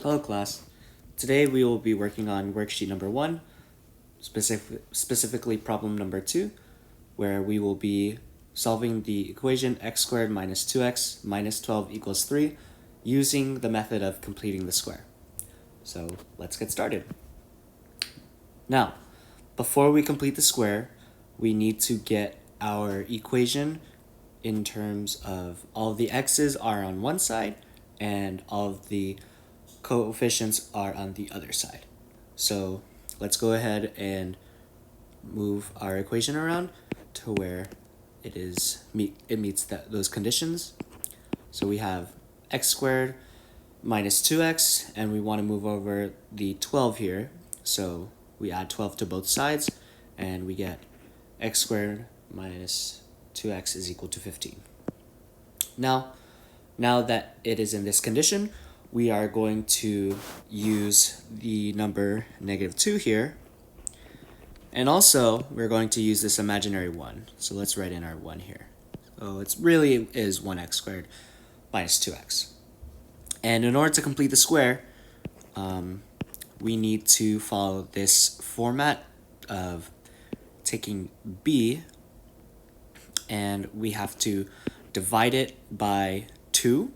Hello class. Today we will be working on worksheet number 1, specifically problem number 2, where we will be solving the equation x squared minus 2x minus 12 equals 3 using the method of completing the square. So let's get started. Now, before we complete the square, we need to get our equation in terms of all of the x's are on one side and all of the coefficients are on the other side. So let's go ahead and move our equation around to where it meets those conditions. So we have x squared minus 2x, and we want to move over the 12 here. So we add 12 to both sides, and we get x squared minus 2x is equal to 15. Now that it is in this condition, we are going to use the number -2 here. And also, we're going to use this imaginary 1. So let's write in our 1 here. So it really is 1x squared minus 2x. And in order to complete the square, we need to follow this format of taking b, and we have to divide it by 2,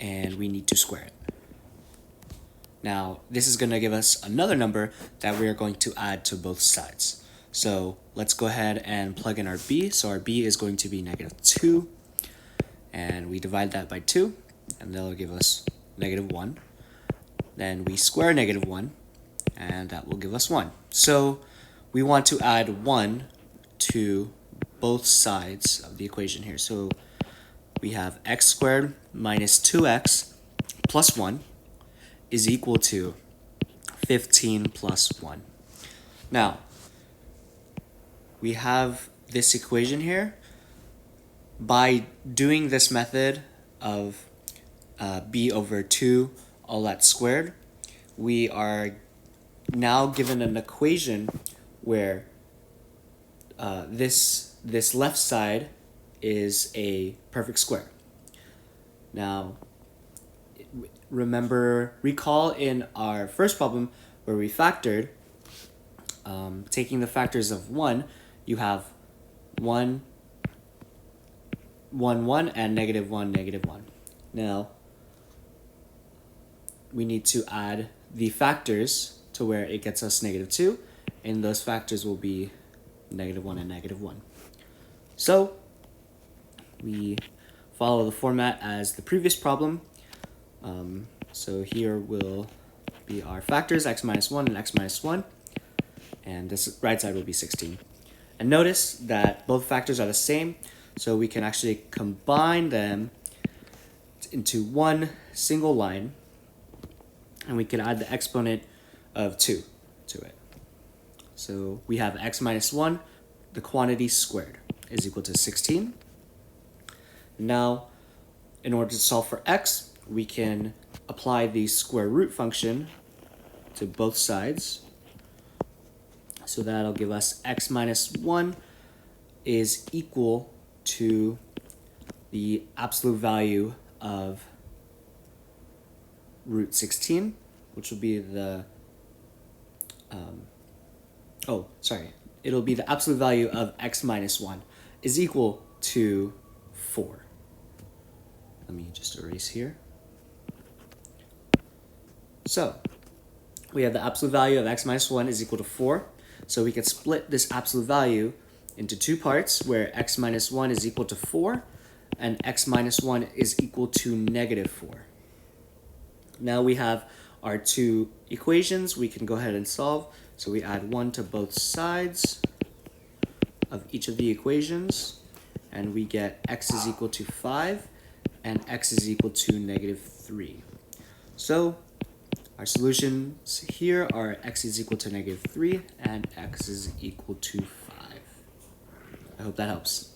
and we need to square it. Now, this is going to give us another number that we are going to add to both sides. So let's go ahead and plug in our b. So our b is going to be -2, and we divide that by 2, and that'll give us -1. Then we square -1, and that will give us 1. So we want to add 1 to both sides of the equation here. So we have x squared minus 2x plus 1 is equal to 15 plus 1. Now, we have this equation here. By doing this method of b over 2, all that squared, we are now given an equation where this left side is a perfect square. Now, recall in our first problem where we factored, taking the factors of 1, you have 1, 1, 1, and -1, -1. Now, we need to add the factors to where it gets us -2, and those factors will be -1 and -1. So we follow the format as the previous problem. So here will be our factors, x minus 1 and x minus 1, and this right side will be 16. And notice that both factors are the same, so we can actually combine them into one single line, and we can add the exponent of 2 to it. So we have x minus 1, the quantity squared, is equal to 16. Now, in order to solve for x, we can apply the square root function to both sides. So that'll give us x minus 1 is equal to the absolute value of root 16, which will be the, it'll be the absolute value of x minus 1 is equal to 4. Let me just erase here. So we have the absolute value of x minus 1 is equal to 4. So we can split this absolute value into two parts where x minus 1 is equal to 4 and x minus 1 is equal to -4. Now we have our two equations we can go ahead and solve. So we add 1 to both sides of each of the equations, and we get x is equal to 5 and x is equal to -3. So our solutions here are x is equal to -3 and x is equal to 5. I hope that helps.